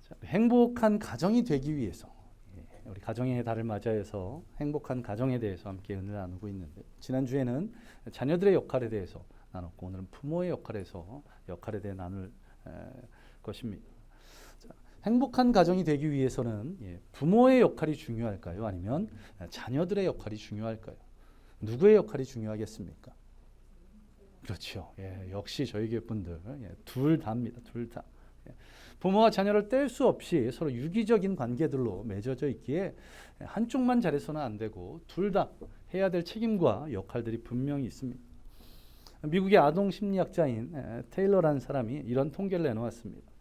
자, 행복한 가정이 되기 위해서 우리 가정의 달을 맞이해서 행복한 가정에 대해서 함께 은혜를 나누고 있는데, 지난주에는 자녀들의 역할에 대해서 나눴고 오늘은 부모의 역할에 대해 나눌 것입니다. 자, 행복한 가정이 되기 위해서는 부모의 역할이 중요할까요? 아니면 자녀들의 역할이 중요할까요? 누구의 역할이 중요하겠습니까? 그렇죠. 역시 저희 교회 분들 둘 다입니다. 둘 다. 부모와 자녀를 뗄 수 없이 서로 유기적인 관계들로 맺어져 있기에 한쪽만 잘해서는 안 되고 둘 다 해야 될 책임과 역할들이 분명히 있습니다. 미국의 아동 심리학자인 테일러라는 사람이 이런 통계를 내놓았습니다.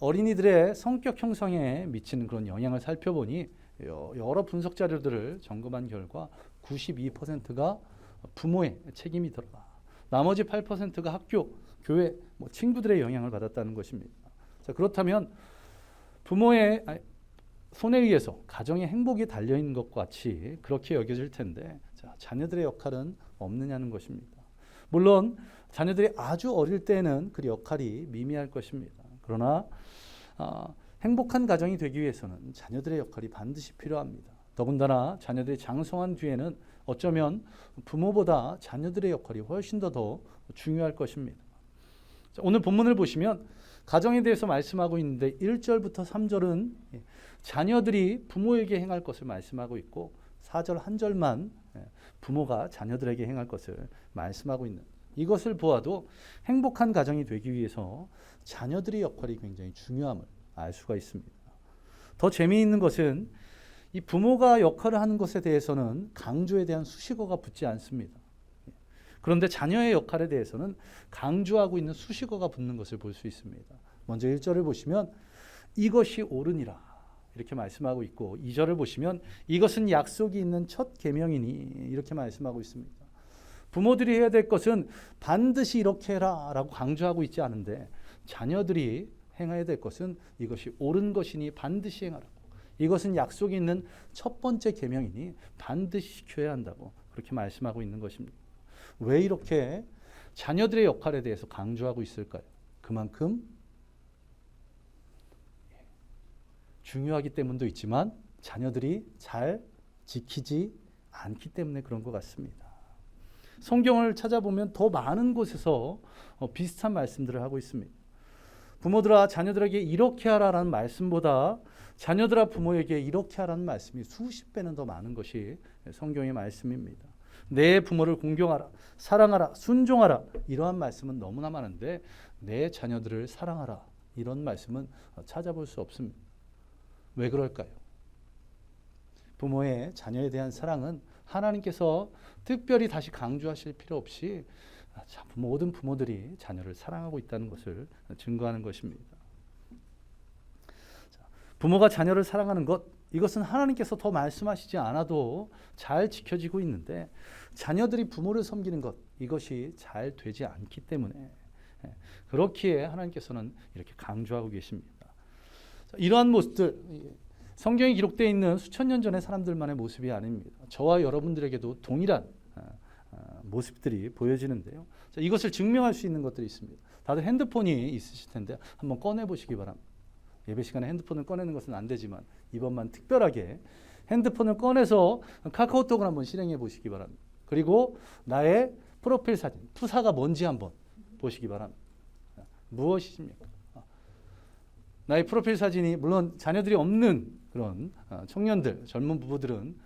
어린이들의 성격 형성에 미치는 그런 영향을 살펴보니 여러 분석 자료들을 점검한 결과 92%가 부모의 책임이 들어가, 나머지 8%가 학교, 교회, 친구들의 영향을 받았다는 것입니다. 자, 그렇다면 부모의 손에 의해서 가정의 행복이 달려있는 것과 같이 그렇게 여겨질 텐데, 자, 자녀들의 역할은 없느냐는 것입니다. 물론 자녀들이 아주 어릴 때는 그 역할이 미미할 것입니다. 그러나 행복한 가정이 되기 위해서는 자녀들의 역할이 반드시 필요합니다. 더군다나 자녀들이 장성한 뒤에는 어쩌면 부모보다 자녀들의 역할이 훨씬 더 중요할 것입니다. 자, 오늘 본문을 보시면 가정에 대해서 말씀하고 있는데 1절부터 3절은 자녀들이 부모에게 행할 것을 말씀하고 있고 4절 한 절만 부모가 자녀들에게 행할 것을 말씀하고 있는, 이것을 보아도 행복한 가정이 되기 위해서 자녀들의 역할이 굉장히 중요함을 알 수가 있습니다. 더 재미있는 것은 이 부모가 역할을 하는 것에 대해서는 강조에 대한 수식어가 붙지 않습니다. 그런데 자녀의 역할에 대해서는 강조하고 있는 수식어가 붙는 것을 볼 수 있습니다. 먼저 1절을 보시면 이것이 옳으니라 이렇게 말씀하고 있고, 2절을 보시면 이것은 약속이 있는 첫 계명이니 이렇게 말씀하고 있습니다. 부모들이 해야 될 것은 반드시 이렇게 해라 라고 강조하고 있지 않은데, 자녀들이 행해야 될 것은 이것이 옳은 것이니 반드시 행하라고, 이것은 약속이 있는 첫 번째 계명이니 반드시 지켜야 한다고 그렇게 말씀하고 있는 것입니다. 왜 이렇게 자녀들의 역할에 대해서 강조하고 있을까요? 그만큼 중요하기 때문도 있지만 자녀들이 잘 지키지 않기 때문에 그런 것 같습니다. 성경을 찾아보면 더 많은 곳에서 비슷한 말씀들을 하고 있습니다. 부모들아 자녀들에게 이렇게 하라라는 말씀보다 자녀들아 부모에게 이렇게 하라는 말씀이 수십 배는 더 많은 것이 성경의 말씀입니다. 내 부모를 공경하라, 사랑하라, 순종하라, 이러한 말씀은 너무나 많은데 내 자녀들을 사랑하라, 이런 말씀은 찾아볼 수 없습니다. 왜 그럴까요? 부모의 자녀에 대한 사랑은 하나님께서 특별히 다시 강조하실 필요 없이 모든 부모들이 자녀를 사랑하고 있다는 것을 증거하는 것입니다. 부모가 자녀를 사랑하는 것, 이것은 하나님께서 더 말씀하시지 않아도 잘 지켜지고 있는데, 자녀들이 부모를 섬기는 것, 이것이 잘 되지 않기 때문에 그렇기에 하나님께서는 이렇게 강조하고 계십니다. 이러한 모습들, 성경에 기록되어 있는 수천 년 전의 사람들만의 모습이 아닙니다. 저와 여러분들에게도 동일한 모습들이 보여지는데요. 자, 이것을 증명할 수 있는 것들이 있습니다. 다들 핸드폰이 있으실 텐데 한번 꺼내보시기 바랍니다. 예배 시간에 핸드폰을 꺼내는 것은 안 되지만 이번만 특별하게 핸드폰을 꺼내서 카카오톡을 한번 실행해 보시기 바랍니다. 그리고 나의 프로필 사진, 투사가 뭔지 한번 보시기 바랍니다. 무엇이십니까? 나의 프로필 사진이, 물론 자녀들이 없는 그런 청년들, 젊은 부부들은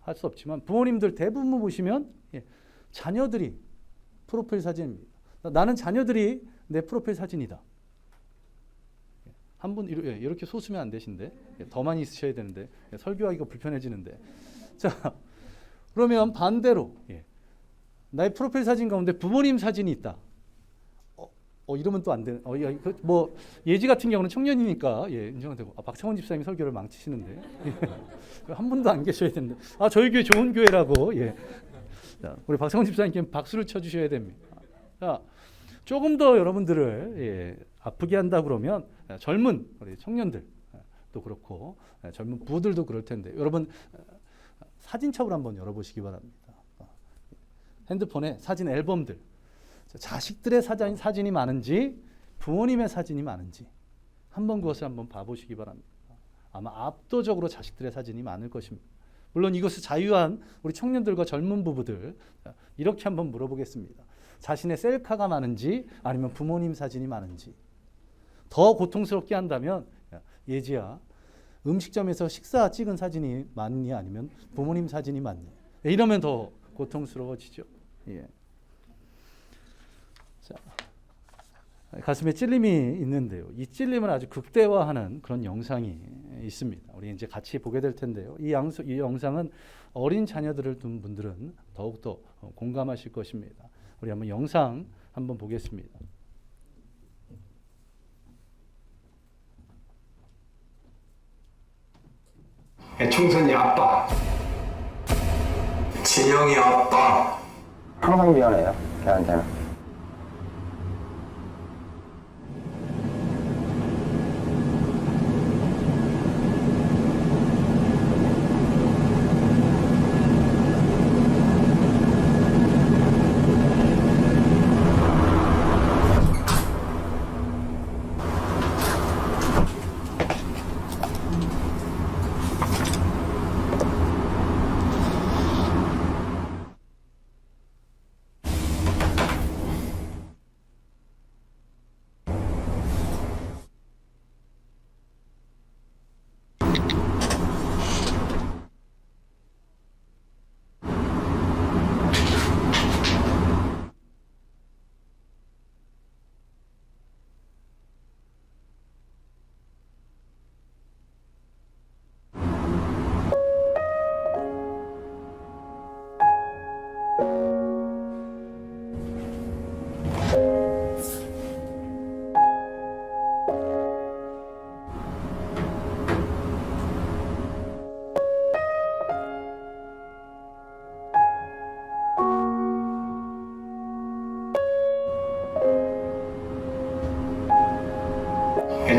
할 수 없지만 부모님들 대부분 보시면 자녀들이 프로필 사진입니다. 나는 자녀들이 내 프로필 사진이다. 한 분 이렇게 솟으면 안 되신데, 더 많이 있으셔야 되는데 설교하기가 불편해지는데. 자, 그러면 반대로 나의 프로필 사진 가운데 부모님 사진이 있다. 이러면 또 안 되는. 뭐 예지 같은 경우는 청년이니까 인정은 되고, 박창원 집사님이 설교를 망치시는데 한 분도 안 계셔야 되는데, 저희 교회 좋은 교회라고. 자, 우리 박창원 집사님께 박수를 쳐주셔야 됩니다. 자, 조금 더 여러분들을 아프게 한다 그러면 젊은 우리 청년들도 그렇고 젊은 부부들도 그럴 텐데, 여러분 사진첩을 한번 열어보시기 바랍니다. 핸드폰에 사진 앨범들, 자식들의 사진이 많은지 부모님의 사진이 많은지 한번 그것을 한번 봐보시기 바랍니다. 아마 압도적으로 자식들의 사진이 많을 것입니다. 물론 이것을 자유한 우리 청년들과 젊은 부부들 이렇게 한번 물어보겠습니다. 자신의 셀카가 많은지 아니면 부모님 사진이 많은지. 더 고통스럽게 한다면 예지야 음식점에서 식사 찍은 사진이 많니 아니면 부모님 사진이 많니? 이러면 더 고통스러워지죠. 예. 자, 가슴에 찔림이 있는데요. 이 찔림을 아주 극대화하는 그런 영상이 있습니다. 우리 이제 같이 보게 될 텐데요. 이 영상은 어린 자녀들을 둔 분들은 더욱더 공감하실 것입니다. 우리 한번 영상 한번 보겠습니다. 총선이 아빠, 진영이 아빠. 항상 미안해요, 걔한테는.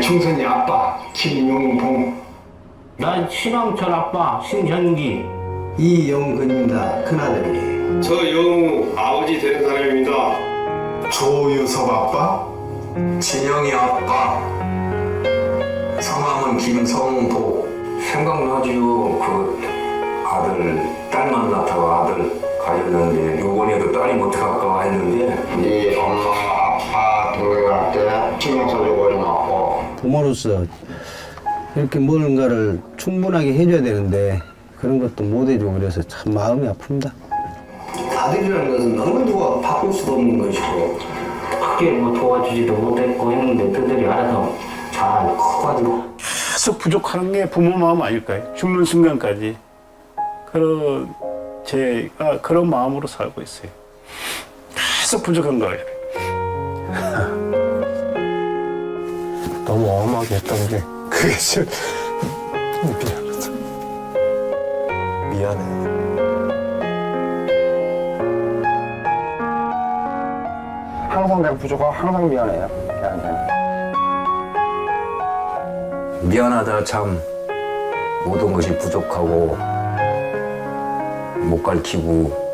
총선이 아빠, 김용봉. 난 신왕철 아빠 신현기. 이영근입니다, 큰아들이. 저 영우 아버지 되는 사람입니다. 조유섭 아빠, 진영이 아빠. 성함은 김성도. 생각나지요. 그 아들 딸 만났다고 아들 가졌는데 요번에도 딸이 못 갈까 했는데 네 엄마 아빠 동생할 때 신경 써주고 어려놨고 부모로서 이렇게 뭔가를 충분하게 해줘야 되는데 그런 것도 못 해주고 그래서 참 마음이 아픕니다. 아들이라는 것은 어느 누가 바꿀 수도 없는 것이고 크게 뭐 도와주지도 못했고 했는데 그들이 알아서 잘 커가지고 계속 부족한 게 부모 마음 아닐까요? 죽는 순간까지 제가 그런 마음으로 살고 있어요. 계속 부족한 거예요. 너무 엄하게 했던 게 그게 좀 미안하다. 미안해요. 항상 내가 부족하고 항상 미안해요, 걔한테는. 미안하다 참 모든 것이 부족하고 못 가르치고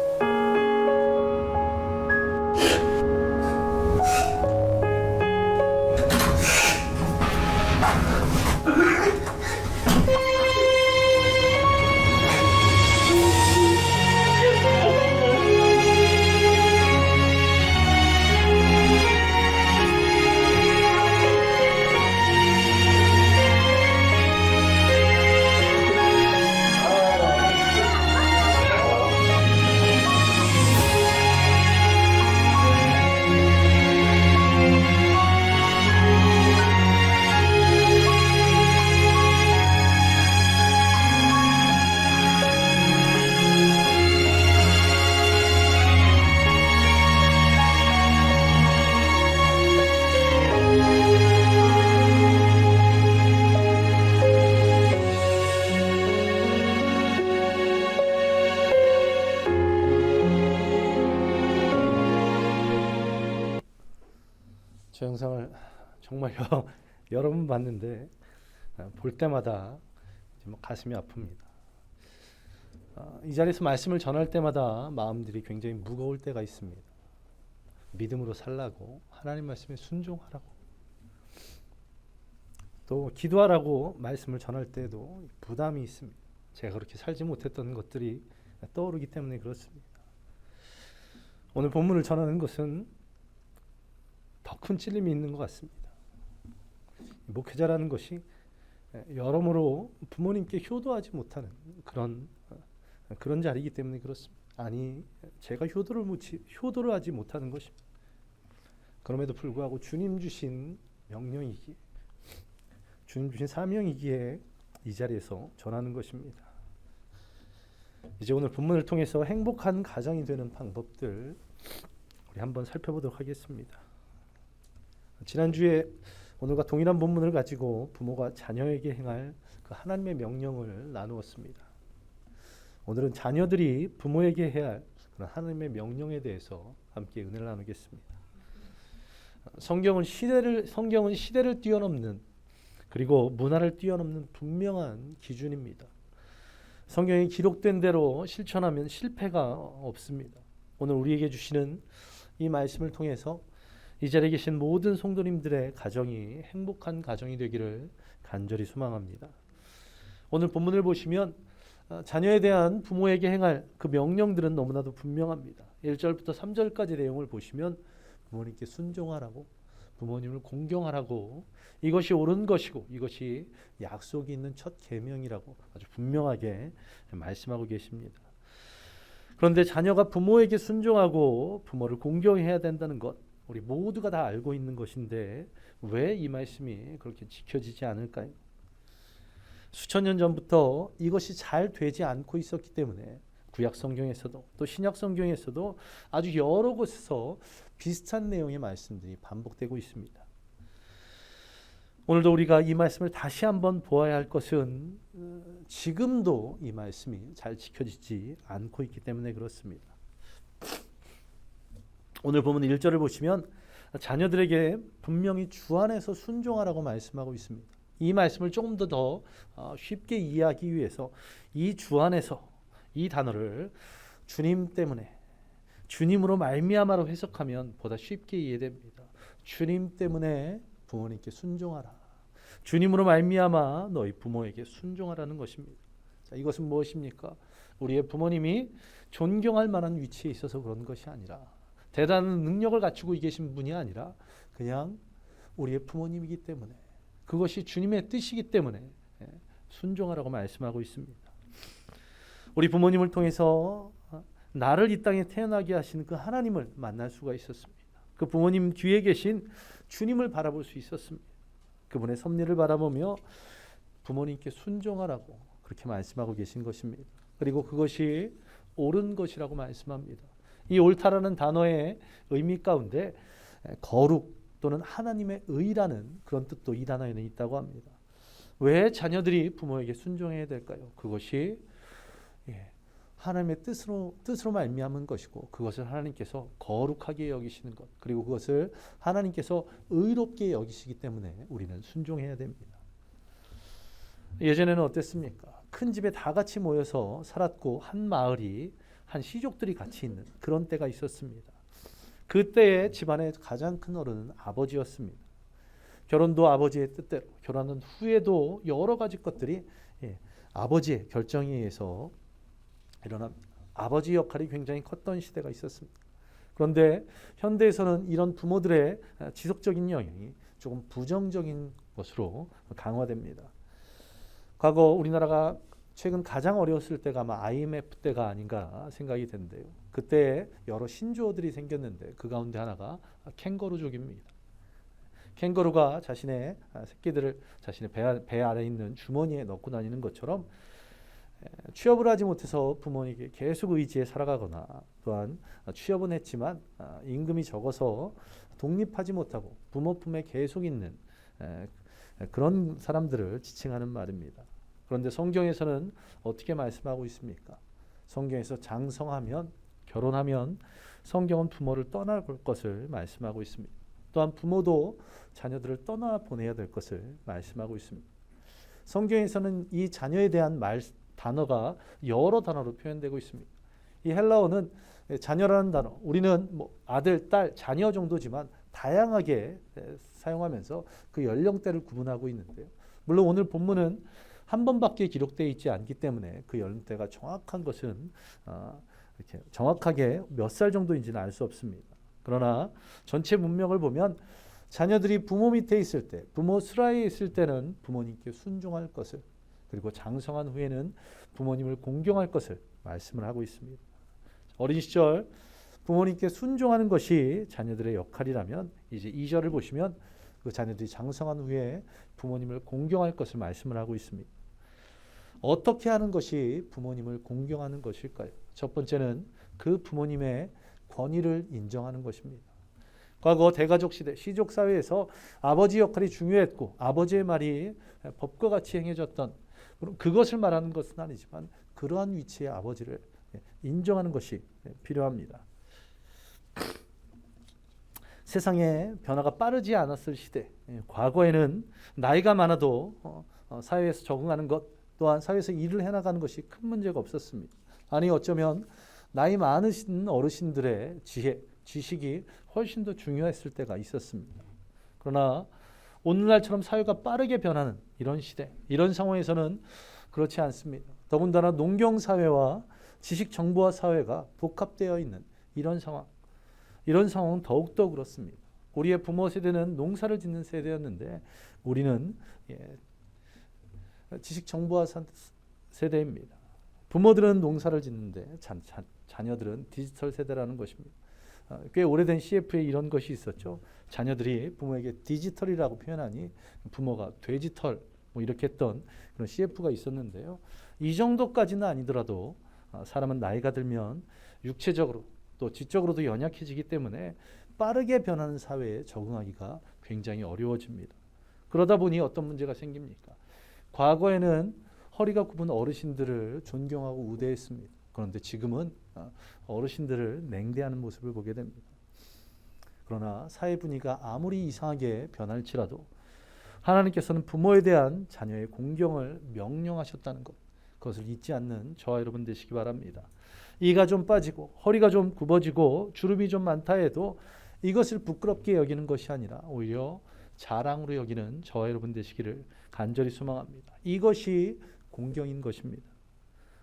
저 영상을 정말 여러 번 봤는데 볼 때마다 가슴이 아픕니다. 이 자리에서 말씀을 전할 때마다 마음들이 굉장히 무거울 때가 있습니다. 믿음으로 살라고, 하나님 말씀에 순종하라고. 또 기도하라고 말씀을 전할 때에도 부담이 있습니다. 제가 그렇게 살지 못했던 것들이 떠오르기 때문에 그렇습니다. 오늘 본문을 전하는 것은 더 큰 찔림이 있는 것 같습니다. 목회자라는 것이 여러모로 부모님께 효도하지 못하는 그런 자리이기 때문에 그렇습니다. 아니, 제가 효도를 하지 못하는 것입니다. 그럼에도 불구하고 주님 주신 명령이기에, 주님 주신 사명이기에 이 자리에서 전하는 것입니다. 이제 오늘 본문을 통해서 행복한 가정이 되는 방법들 우리 한번 살펴보도록 하겠습니다. 지난주에 오늘과 동일한 본문을 가지고 부모가 자녀에게 행할 그 하나님의 명령을 나누었습니다. 오늘은 자녀들이 부모에게 해야 할 그런 하나님의 명령에 대해서 함께 은혜를 나누겠습니다. 성경은 시대를 뛰어넘는, 그리고 문화를 뛰어넘는 분명한 기준입니다. 성경에 기록된 대로 실천하면 실패가 없습니다. 오늘 우리에게 주시는 이 말씀을 통해서 이 자리에 계신 모든 성도님들의 가정이 행복한 가정이 되기를 간절히 소망합니다. 오늘 본문을 보시면 자녀에 대한 부모에게 행할 그 명령들은 너무나도 분명합니다. 1절부터 3절까지 내용을 보시면 부모님께 순종하라고, 부모님을 공경하라고, 이것이 옳은 것이고 이것이 약속이 있는 첫 계명이라고 아주 분명하게 말씀하고 계십니다. 그런데 자녀가 부모에게 순종하고 부모를 공경해야 된다는 것, 우리 모두가 다 알고 있는 것인데 왜 이 말씀이 그렇게 지켜지지 않을까요? 수천 년 전부터 이것이 잘 되지 않고 있었기 때문에 구약 성경에서도 또 신약 성경에서도 아주 여러 곳에서 비슷한 내용의 말씀들이 반복되고 있습니다. 오늘도 우리가 이 말씀을 다시 한번 보아야 할 것은 지금도 이 말씀이 잘 지켜지지 않고 있기 때문에 그렇습니다. 오늘 보면 1절을 보시면 자녀들에게 분명히 주 안에서 순종하라고 말씀하고 있습니다. 이 말씀을 조금 더 쉽게 이해하기 위해서 이 주 안에서 이 단어를 주님 때문에, 주님으로 말미암아로 해석하면 보다 쉽게 이해됩니다. 주님 때문에 부모님께 순종하라. 주님으로 말미암아 너희 부모에게 순종하라는 것입니다. 자, 이것은 무엇입니까? 우리의 부모님이 존경할 만한 위치에 있어서 그런 것이 아니라, 대단한 능력을 갖추고 계신 분이 아니라 그냥 우리의 부모님이기 때문에, 그것이 주님의 뜻이기 때문에 순종하라고 말씀하고 있습니다. 우리 부모님을 통해서 나를 이 땅에 태어나게 하신 그 하나님을 만날 수가 있었습니다. 그 부모님 뒤에 계신 주님을 바라볼 수 있었습니다. 그분의 섭리를 바라보며 부모님께 순종하라고 그렇게 말씀하고 계신 것입니다. 그리고 그것이 옳은 것이라고 말씀합니다. 이 옳다라는 단어의 의미 가운데 거룩 또는 하나님의 의라는 그런 뜻도 이 단어에는 있다고 합니다. 왜 자녀들이 부모에게 순종해야 될까요? 그것이 하나님의 뜻으로 말미암은 것이고, 그것을 하나님께서 거룩하게 여기시는 것, 그리고 그것을 하나님께서 의롭게 여기시기 때문에 우리는 순종해야 됩니다. 예전에는 어땠습니까? 큰 집에 다 같이 모여서 살았고 한 마을이, 한 시족들이 같이 있는 그런 때가 있었습니다. 그때의 집안의 가장 큰 어른은 아버지였습니다. 결혼도 아버지의 뜻대로, 결혼한 후에도 여러 가지 것들이 아버지의 결정에 의해서 일어납니다. 아버지 역할이 굉장히 컸던 시대가 있었습니다. 그런데 현대에서는 이런 부모들의 지속적인 영향이 조금 부정적인 것으로 강화됩니다. 과거 우리나라가 최근 가장 어려웠을 때가 아마 IMF 때가 아닌가 생각이 되는데요. 그때 여러 신조어들이 생겼는데 그 가운데 하나가 캥거루족입니다. 캥거루가 자신의 새끼들을 자신의 배 아래 있는 주머니에 넣고 다니는 것처럼 취업을 하지 못해서 부모에게 계속 의지해 살아가거나, 또한 취업은 했지만 임금이 적어서 독립하지 못하고 부모 품에 계속 있는 그런 사람들을 지칭하는 말입니다. 그런데 성경에서는 어떻게 말씀하고 있습니까? 성경에서 장성하면, 결혼하면 성경은 부모를 떠날 것을 말씀하고 있습니다. 또한 부모도 자녀들을 떠나보내야 될 것을 말씀하고 있습니다. 성경에서는 이 자녀에 대한 단어가 여러 단어로 표현되고 있습니다. 이 헬라어는 자녀라는 단어, 우리는 아들, 딸, 자녀 정도지만 다양하게 사용하면서 그 연령대를 구분하고 있는데요. 물론 오늘 본문은 한 번밖에 기록되어 있지 않기 때문에 그 연령대가 정확한 것은 이렇게 정확하게 몇 살 정도인지는 알 수 없습니다. 그러나 전체 문명을 보면 자녀들이 부모 밑에 있을 때, 부모 수라에 있을 때는 부모님께 순종할 것을, 그리고 장성한 후에는 부모님을 공경할 것을 말씀을 하고 있습니다. 어린 시절 부모님께 순종하는 것이 자녀들의 역할이라면 이제 2절을 보시면 그 자녀들이 장성한 후에 부모님을 공경할 것을 말씀을 하고 있습니다. 어떻게 하는 것이 부모님을 공경하는 것일까요? 첫 번째는 그 부모님의 권위를 인정하는 것입니다. 과거 대가족 시대 시족 사회에서 아버지 역할이 중요했고 아버지의 말이 법과 같이 행해졌던, 그것을 말하는 것은 아니지만 그러한 위치의 아버지를 인정하는 것이 필요합니다. 세상의 변화가 빠르지 않았을 시대, 과거에는 나이가 많아도 사회에서 적응하는 것, 또한 사회에서 일을 해나가는 것이 큰 문제가 없었습니다. 아니 어쩌면 나이 많으신 어르신들의 지혜, 지식이 훨씬 더 중요했을 때가 있었습니다. 그러나 오늘날처럼 사회가 빠르게 변하는 이런 시대, 이런 상황에서는 그렇지 않습니다. 더군다나 농경사회와 지식정보화 사회가 복합되어 있는 이런 상황은 더욱더 그렇습니다. 우리의 부모 세대는 농사를 짓는 세대였는데 우리는 지식정보화 세대입니다. 부모들은 농사를 짓는데 자녀들은 디지털 세대라는 것입니다. 꽤 오래된 CF에 이런 것이 있었죠. 자녀들이 부모에게 디지털이라고 표현하니 부모가 돼지털 이렇게 했던 그런 CF가 있었는데요. 이 정도까지는 아니더라도 사람은 나이가 들면 육체적으로 또 지적으로도 연약해지기 때문에 빠르게 변하는 사회에 적응하기가 굉장히 어려워집니다. 그러다 보니 어떤 문제가 생깁니까? 과거에는 허리가 굽은 어르신들을 존경하고 우대했습니다. 그런데 지금은 어르신들을 냉대하는 모습을 보게 됩니다. 그러나 사회 분위기가 아무리 이상하게 변할지라도 하나님께서는 부모에 대한 자녀의 공경을 명령하셨다는 것, 그것을 잊지 않는 저와 여러분 되시기 바랍니다. 이가 좀 빠지고 허리가 좀 굽어지고 주름이 좀 많다 해도 이것을 부끄럽게 여기는 것이 아니라 오히려 자랑으로 여기는 저와 여러분 되시기를 간절히 소망합니다. 이것이 공경인 것입니다.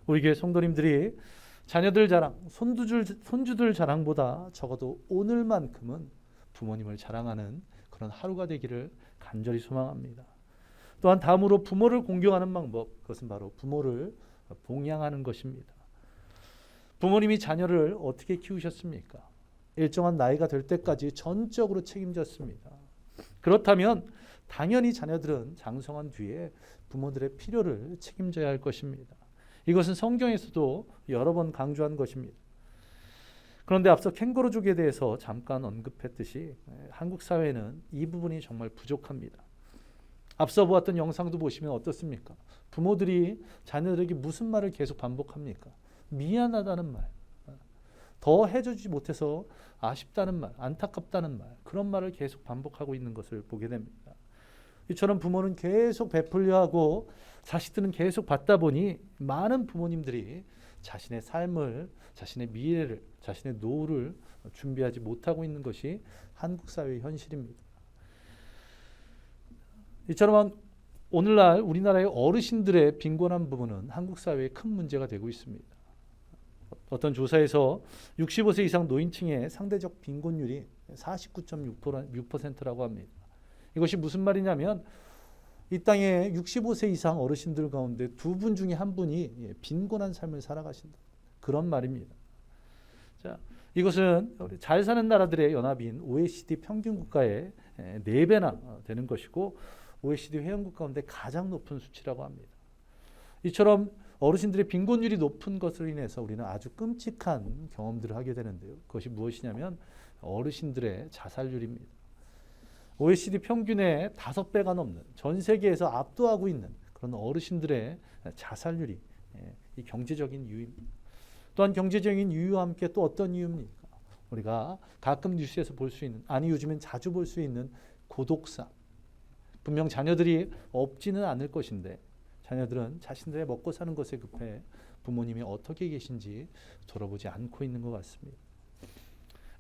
우리 교회 성도님들이 자녀들 자랑, 손주들 자랑보다 적어도 오늘만큼은 부모님을 자랑하는 그런 하루가 되기를 간절히 소망합니다. 또한 다음으로 부모를 공경하는 방법, 그것은 바로 부모를 봉양하는 것입니다. 부모님이 자녀를 어떻게 키우셨습니까? 일정한 나이가 될 때까지 전적으로 책임졌습니다. 그렇다면 당연히 자녀들은 장성한 뒤에 부모들의 필요를 책임져야 할 것입니다. 이것은 성경에서도 여러 번 강조한 것입니다. 그런데 앞서 캥거루족에 대해서 잠깐 언급했듯이 한국 사회는 이 부분이 정말 부족합니다. 앞서 보았던 영상도 보시면 어떻습니까? 부모들이 자녀들에게 무슨 말을 계속 반복합니까? 미안하다는 말, 더 해주지 못해서 아쉽다는 말, 안타깝다는 말, 그런 말을 계속 반복하고 있는 것을 보게 됩니다. 이처럼 부모는 계속 베풀려 하고 자식들은 계속 받다 보니 많은 부모님들이 자신의 삶을, 자신의 미래를, 자신의 노후를 준비하지 못하고 있는 것이 한국 사회의 현실입니다. 이처럼 오늘날 우리나라의 어르신들의 빈곤한 부분은 한국 사회에 큰 문제가 되고 있습니다. 어떤 조사에서 65세 이상 노인층의 상대적 빈곤율이 49.6%라고 합니다. 이것이 무슨 말이냐면 이 땅에 65세 이상 어르신들 가운데 2분 중에 1분이 빈곤한 삶을 살아가신다. 그런 말입니다. 자, 이것은 잘 사는 나라들의 연합인 OECD 평균 국가의 4배나 되는 것이고 OECD 회원국 가운데 가장 높은 수치라고 합니다. 이처럼 어르신들의 빈곤율이 높은 것으로 인해서 우리는 아주 끔찍한 경험들을 하게 되는데요. 그것이 무엇이냐면 어르신들의 자살률입니다. OECD 평균의 5배가 넘는, 전 세계에서 압도하고 있는 그런 어르신들의 자살률이 이 경제적인 이유입니다. 또한 경제적인 이유와 함께 또 어떤 이유입니까? 우리가 가끔 뉴스에서 볼 수 있는, 아니 요즘엔 자주 볼 수 있는 고독사. 분명 자녀들이 없지는 않을 것인데 자녀들은 자신들의 먹고 사는 것에 급해 부모님이 어떻게 계신지 돌아보지 않고 있는 것 같습니다.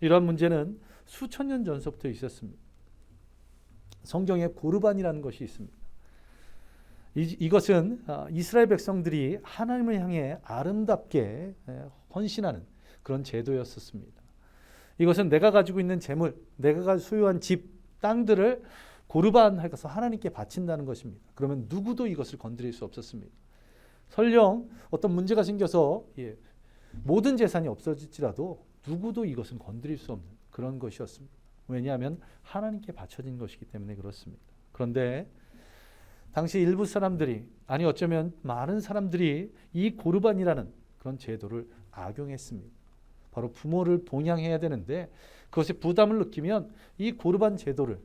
이러한 문제는 수천 년 전서부터 있었습니다. 성경에 고르반이라는 것이 있습니다. 이것은 이스라엘 백성들이 하나님을 향해 아름답게 헌신하는 그런 제도였었습니다. 이것은 내가 가지고 있는 재물, 내가 소유한 집, 땅들을 고르반해서 하나님께 바친다는 것입니다. 그러면 누구도 이것을 건드릴 수 없었습니다. 설령 어떤 문제가 생겨서 모든 재산이 없어질지라도 누구도 이것은 건드릴 수 없는 그런 것이었습니다. 왜냐하면 하나님께 바쳐진 것이기 때문에 그렇습니다. 그런데 당시 일부 사람들이, 아니 어쩌면 많은 사람들이 이 고르반이라는 그런 제도를 악용했습니다. 바로 부모를 봉양해야 되는데 그것에 부담을 느끼면 이 고르반 제도를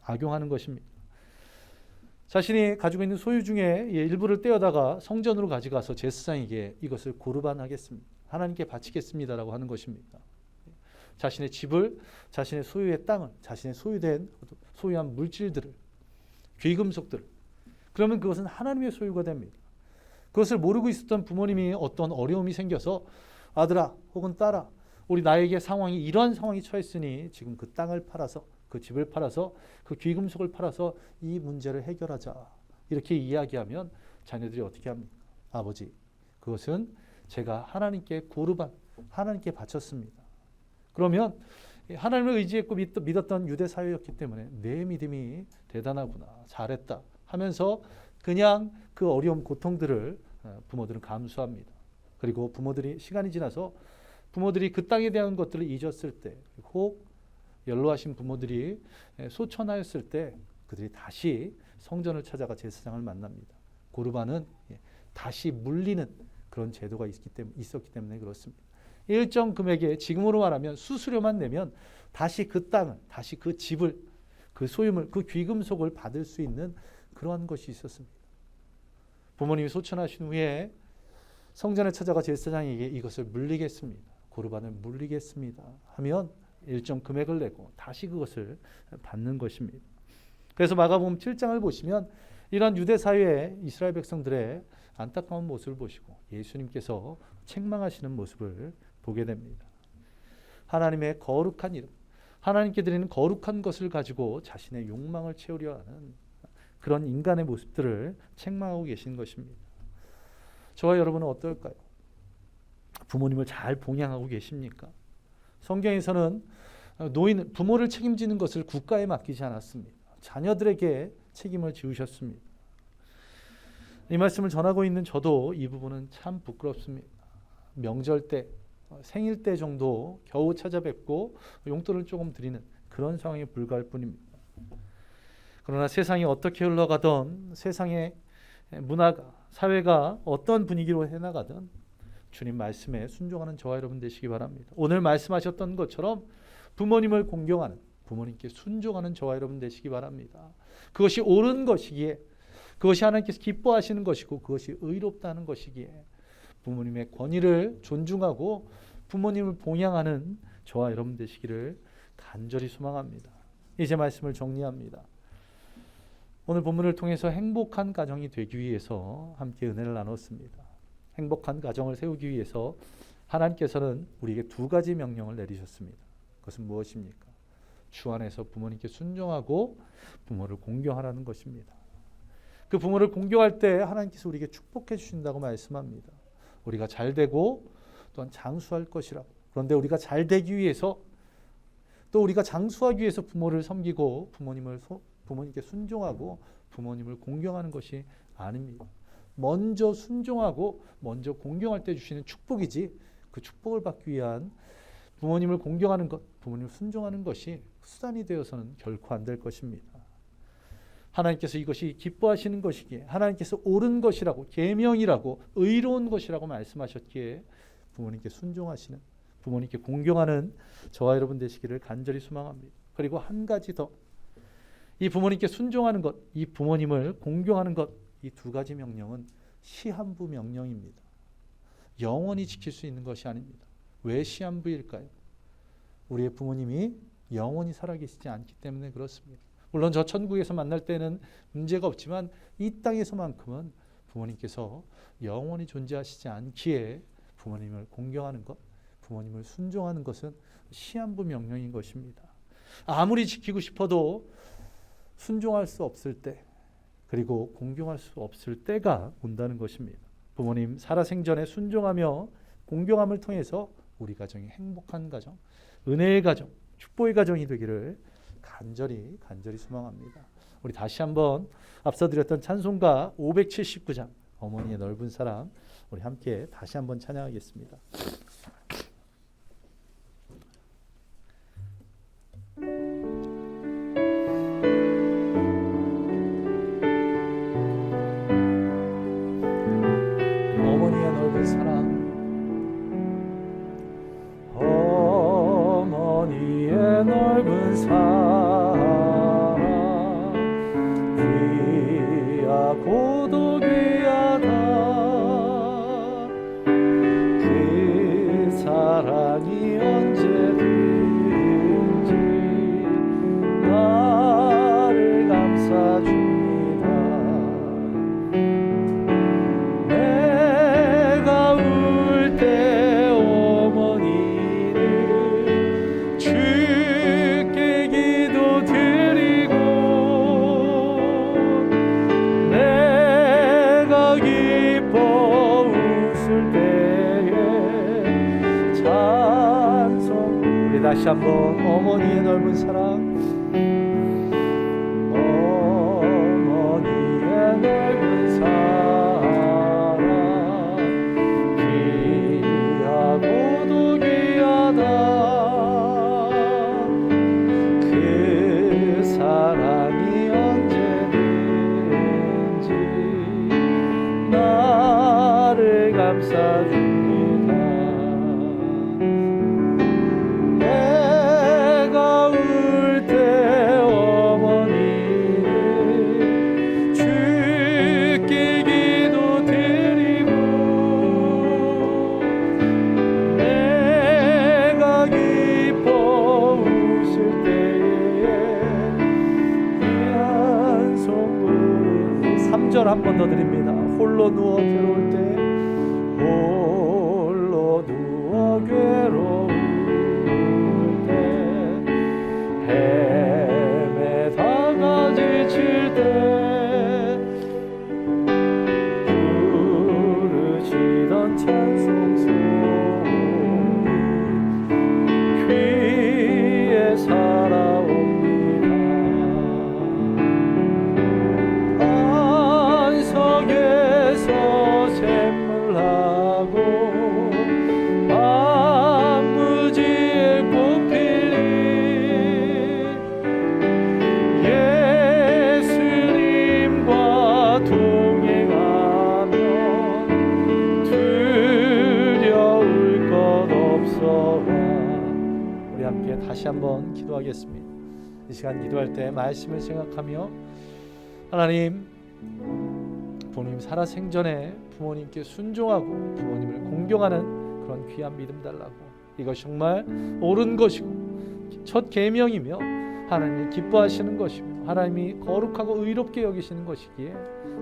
악용하는 것입니다. 자신이 가지고 있는 소유 중에 일부를 떼어다가 성전으로 가져가서 제사장에게 이것을 고르반하겠습니다. 하나님께 바치겠습니다라고 하는 것입니다. 자신의 집을, 자신의 소유의 땅을, 자신의 소유한 물질들을, 귀금속들을, 그러면 그것은 하나님의 소유가 됩니다. 그것을 모르고 있었던 부모님이 어떤 어려움이 생겨서 아들아 혹은 딸아, 우리 나에게 이러한 상황이 처했으니 지금 그 땅을 팔아서, 그 집을 팔아서, 그 귀금속을 팔아서 이 문제를 해결하자, 이렇게 이야기하면 자녀들이 어떻게 합니까? 아버지, 그것은 제가 하나님께 고르반, 하나님께 바쳤습니다. 그러면 하나님을 의지했고 믿었던 유대 사회였기 때문에 내 믿음이 대단하구나, 잘했다 하면서 그냥 그 어려움, 고통들을 부모들은 감수합니다. 그리고 시간이 지나서 부모들이 그 땅에 대한 것들을 잊었을 때, 혹 연로하신 부모들이 소천하였을 때 그들이 다시 성전을 찾아가 제사장을 만납니다. 고르반은 다시 물리는 그런 제도가 있었기 때문에 그렇습니다. 일정 금액에, 지금으로 말하면 수수료만 내면 다시 그 땅을, 다시 그 집을, 그 소유물, 그 귀금속을 받을 수 있는 그러한 것이 있었습니다. 부모님이 소천하신 후에 성전에 찾아가 제사장에게 이것을 물리겠습니다, 고르반을 물리겠습니다 하면 일정 금액을 내고 다시 그것을 받는 것입니다. 그래서 마가복음 7장을 보시면 이런 유대 사회의 이스라엘 백성들의 안타까운 모습을 보시고 예수님께서 책망하시는 모습을 보게 됩니다. 하나님의 거룩한 이름, 하나님께 드리는 거룩한 것을 가지고 자신의 욕망을 채우려 하는 그런 인간의 모습들을 책망하고 계신 것입니다. 저와 여러분은 어떨까요? 부모님을 잘 봉양하고 계십니까? 성경에서는 부모를 책임지는 것을 국가에 맡기지 않았습니다. 자녀들에게 책임을 지우셨습니다. 이 말씀을 전하고 있는 저도 이 부분은 참 부끄럽습니다. 명절 때, 생일 때 정도 겨우 찾아뵙고 용돈을 조금 드리는 그런 상황에 불과할 뿐입니다. 그러나 세상이 어떻게 흘러가던, 세상의 문화가, 사회가 어떤 분위기로 해나가든 주님 말씀에 순종하는 저와 여러분 되시기 바랍니다. 오늘 말씀하셨던 것처럼 부모님을 공경하는, 부모님께 순종하는 저와 여러분 되시기 바랍니다. 그것이 옳은 것이기에, 그것이 하나님께서 기뻐하시는 것이고 그것이 의롭다는 것이기에 부모님의 권위를 존중하고 부모님을 봉양하는 저와 여러분 되시기를 간절히 소망합니다. 이제 말씀을 정리합니다. 오늘 본문을 통해서 행복한 가정이 되기 위해서 함께 은혜를 나눴습니다. 행복한 가정을 세우기 위해서 하나님께서는 우리에게 두 가지 명령을 내리셨습니다. 그것은 무엇입니까? 주 안에서 부모님께 순종하고 부모를 공경하라는 것입니다. 그 부모를 공경할 때 하나님께서 우리에게 축복해 주신다고 말씀합니다. 우리가 잘 되고 또한 장수할 것이라고. 그런데 우리가 잘 되기 위해서, 또 우리가 장수하기 위해서 부모를 섬기고 부모님께 순종하고 부모님을 공경하는 것이 아닙니다. 먼저 순종하고 먼저 공경할 때 주시는 축복이지, 그 축복을 받기 위한 부모님을 공경하는 것, 부모님을 순종하는 것이 수단이 되어서는 결코 안 될 것입니다. 하나님께서 이것이 기뻐하시는 것이기에, 하나님께서 옳은 것이라고, 계명이라고, 의로운 것이라고 말씀하셨기에 부모님께 순종하시는, 부모님께 공경하는 저와 여러분 되시기를 간절히 소망합니다. 그리고 한 가지 더, 이 부모님께 순종하는 것, 이 부모님을 공경하는 것, 이 두 가지 명령은 시한부 명령입니다. 영원히 지킬 수 있는 것이 아닙니다. 왜 시한부일까요? 우리의 부모님이 영원히 살아계시지 않기 때문에 그렇습니다. 물론 저 천국에서 만날 때는 문제가 없지만 이 땅에서만큼은 부모님께서 영원히 존재하시지 않기에 부모님을 공경하는 것, 부모님을 순종하는 것은 시한부 명령인 것입니다. 아무리 지키고 싶어도 순종할 수 없을 때, 그리고 공경할 수 없을 때가 온다는 것입니다. 부모님 살아생전에 순종하며 공경함을 통해서 우리 가정이 행복한 가정, 은혜의 가정, 축복의 가정이 되기를 간절히 소망합니다. 우리 다시 한번 앞서 드렸던 찬송가 579장 어머니의 넓은 사랑, 우리 함께 다시 한번 찬양하겠습니다. 어머니의 넓은 사랑, 어머니의 넓은 사랑, 귀하고도 귀하다. 그 사랑이 언제든지 나를 감싸줍니다. 내가 울 때 어머니를 주께 기도드리고, 내가 기뻐 웃을 때에 찬송. 우리 다시 한번 어머니의 넓은 사랑, 어머니의 넓은 사랑, 귀하고도 귀하다. 그 사랑이 언제든지 나를 감싸줍니다. 내가 울 때 어머니를 주께 기도드리고, 내가 기뻐 웃을 때에 귀한 손부르. 3절 한 번 더 드립니다. 홀로 누워 괴로울 때, 홀로 누워 괴로울 때, 헤매다가 지칠 때, 부르시던 찬송 소리 귀에 살아옵니다. 안석에서 샘물하고 만무지에 꽃필린 예수님과 동행하면 두려울 것 없어와. 우리 함께 다시 한번 기도하겠습니다. 이 시간 기도할 때 말씀을 생각하며, 하나님, 부모님 살아생전에 부모님께 순종하고 부모님을 공경하는 그런 귀한 믿음 달라고. 이것이 정말 옳은 것이고 첫 계명이며 하나님이 기뻐하시는 것이며 하나님이 거룩하고 의롭게 여기시는 것이기에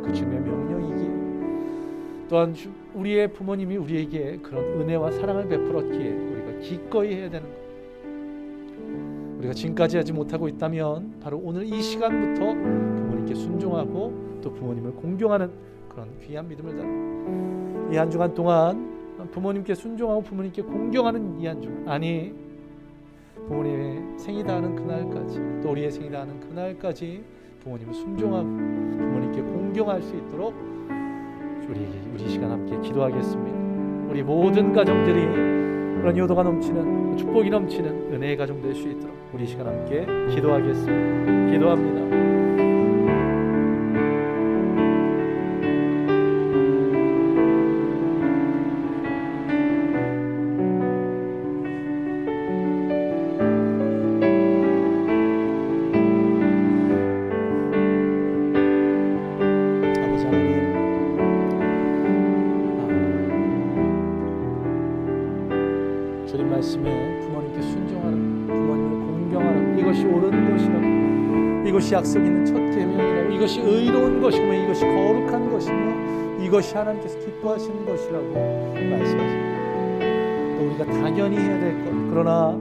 그 주님의 명령이기에, 또한 우리의 부모님이 우리에게 그런 은혜와 사랑을 베풀었기에 우리가 기꺼이 해야 되는 것. 우리가 지금까지 하지 못하고 있다면 바로 오늘 이 시간부터 부모님께 순종하고 또 부모님을 공경하는 그런 귀한 믿음을 달라. 이 한 주간 동안 부모님께 순종하고 부모님께 공경하는 이 한 주간, 아니 부모님의 생이 다하는 그날까지, 또 우리의 생이 다하는 그날까지 부모님을 순종하고 부모님께 공경할 수 있도록 우리 시간 함께 기도하겠습니다. 우리 모든 가정들이 그런 효도가 넘치는, 축복이 넘치는 은혜의 가정 될 수 있도록 우리 시간 함께 기도하겠습니다. 기도합니다. 주님 말씀에 부모님께 순종하라, 부모님을 공경하라, 이것이 옳은 것이라고, 이것이 약속 있는 첫 계명이라고, 이것이 의로운 것이며 이것이 거룩한 것이며 이것이 하나님께서 기뻐하시는 것이라고 말씀하십니다. 또 또 우리가 당연히 해야 될 것, 그러나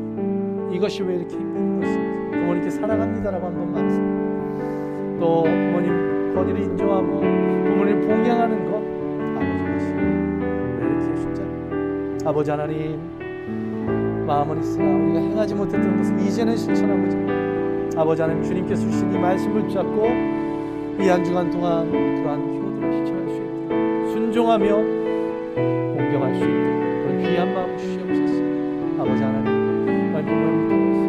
이것이 왜 이렇게 힘든 것인지 부모님께 사랑합니다라고 한번 말씀, 또 부모님 권위를 인정하고 부모님을 봉양하는 것, 아버지 것이 왜 이렇게 쉽지 않나요? 아버지 하나님, 마음은 있으나 우리가 행하지 못했던 것을 이제는 실천하고자 아버지 하나님, 주님께서 주신 이 말씀을 붙잡고 이 한 주간 동안 그러한 효도를 실천할 수 있도록 순종하며 공경할 수 있도록 그런 귀한 마음 주시옵소서. 아버지 하나님, 부모님을 통해서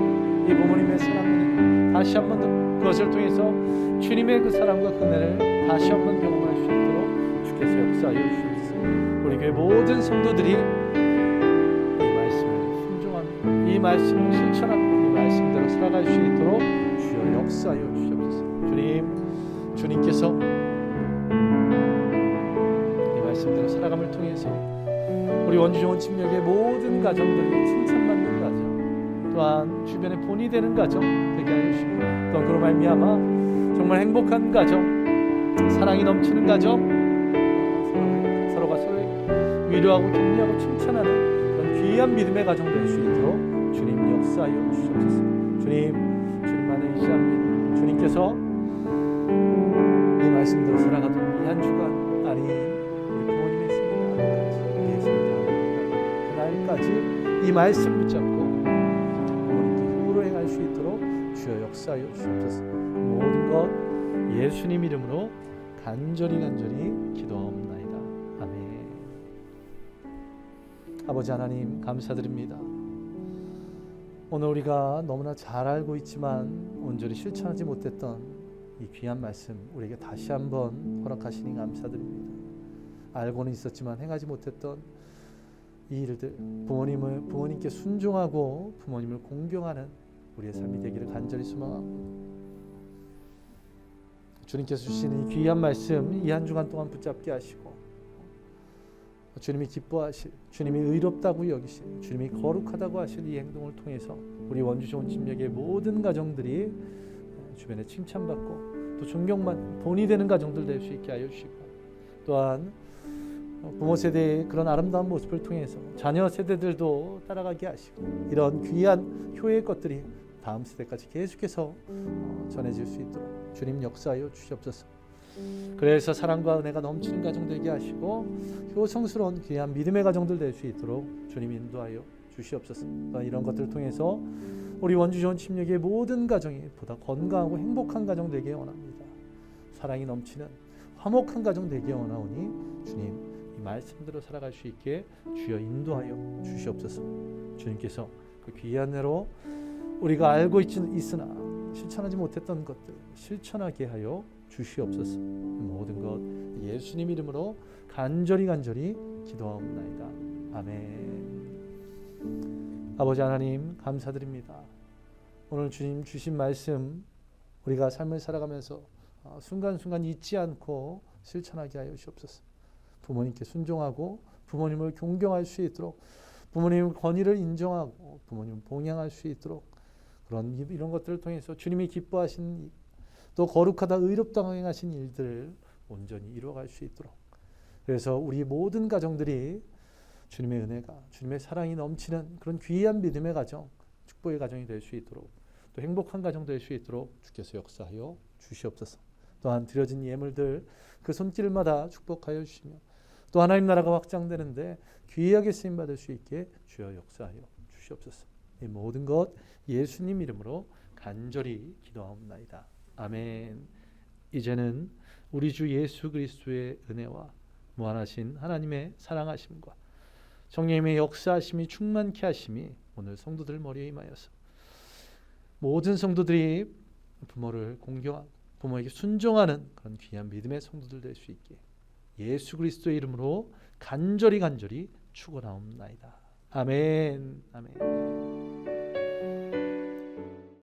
이 부모님의 사랑을 다시 한 번 더 그것을 통해서 주님의 그 사랑과 그 은혜를 다시 한 번 경험할 수 있도록 주께서 역사하여 주시옵소서. 우리 교회 모든 성도들이 이 말씀을 순종하며 이 말씀을 실천하며 이 말씀대로 살아갈 수 있도록 주여 역사하여 주시옵소서. 주님께서 이 말씀대로 살아감을 통해서 우리 원주 좋은 침략의 모든 가정들이 칭찬받는 가정, 또한 주변에 본이 되는 가정 되게 하여 주시고, 또한 그로 말미암아 정말 행복한 가정, 사랑이 넘치는 가정, 서로가 서로 위로하고 격려하고 칭찬하는 그런 귀한 믿음의 가정 될 수 있도록 주님 역사하여 주시옵소서. 주님만의 의지합니다. 주님께서 이 말씀대로 살아가도록 이 한 주간, 아니 우리 부모님의 생일날까지 예수의 그날까지 이 말씀 붙잡고 부모님께 힘으로 행할 수 있도록 주여 역사하여 주옵소서. 모든 것 예수님 이름으로 간절히 기도하옵나이다. 아멘. 아버지 하나님, 감사드립니다. 오늘 우리가 너무나 잘 알고 있지만 온전히 실천하지 못했던 이 귀한 말씀 우리에게 다시 한번 허락하시니 감사드립니다. 알고는 있었지만 행하지 못했던 이 일들, 부모님께 순종하고 부모님을 공경하는 우리의 삶이 되기를 간절히 소망합니다. 주님께서 주시는 이 귀한 말씀 이 한 주간 동안 붙잡게 하시고, 주님이 기뻐하실, 주님이 의롭다고 여기실, 주님이 거룩하다고 하실 이 행동을 통해서 우리 원주 좋은 침략의 모든 가정들이 주변에 칭찬받고 또 존경받는 본이 되는 가정들 될 수 있게 하여 주시고, 또한 부모 세대의 그런 아름다운 모습을 통해서 자녀 세대들도 따라가게 하시고, 이런 귀한 효의 것들이 다음 세대까지 계속해서 전해질 수 있도록 주님 역사하여 주시옵소서. 그래서 사랑과 은혜가 넘치는 가정 되게 하시고 효성스러운 귀한 믿음의 가정들 될 수 있도록 주님 인도하여 주시옵소서. 이런 것들을 통해서 우리 원주 좋은 침략의 모든 가정이 보다 건강하고 행복한 가정 되게 원합니다. 사랑이 넘치는 화목한 가정 되게 원하오니 주님 이 말씀대로 살아갈 수 있게 주여 인도하여 주시옵소서. 주님께서 그 귀한 은혜로 우리가 알고 있으나 실천하지 못했던 것들 실천하게 하여 주시옵소서. 모든 것 예수님 이름으로 간절히 기도하옵나이다. 아멘. 아버지 하나님, 감사드립니다. 오늘 주님 주신 말씀 우리가 삶을 살아가면서 순간순간 잊지 않고 실천하게 하여 주옵소서. 부모님께 순종하고 부모님을 존경할 수 있도록, 부모님의 권위를 인정하고 부모님을 봉양할 수 있도록, 이런 것들을 통해서 주님이 기뻐하신 또 거룩하다 의롭다 행하신 일들을 온전히 이루어갈 수 있도록, 그래서 우리 모든 가정들이 주님의 은혜가, 주님의 사랑이 넘치는 그런 귀한 믿음의 가정, 축복의 가정이 될 수 있도록, 또 행복한 가정 될 수 있도록 주께서 역사하여 주시옵소서. 또한 드려진 예물들 그 손길마다 축복하여 주시며, 또 하나님 나라가 확장되는데 귀하게 쓰임받을 수 있게 주여 역사하여 주시옵소서. 이 모든 것 예수님 이름으로 간절히 기도하옵나이다. 아멘. 이제는 우리 주 예수 그리스도의 은혜와 무한하신 하나님의 사랑하심과 성령님의 역사하심이 충만케 하심이 오늘 성도들 머리에 임하여서 모든 성도들이 부모를 공경하고 부모에게 순종하는 그런 귀한 믿음의 성도들 될 수 있게 예수 그리스도의 이름으로 간절히 축원하옵나이다. 아멘. 아멘.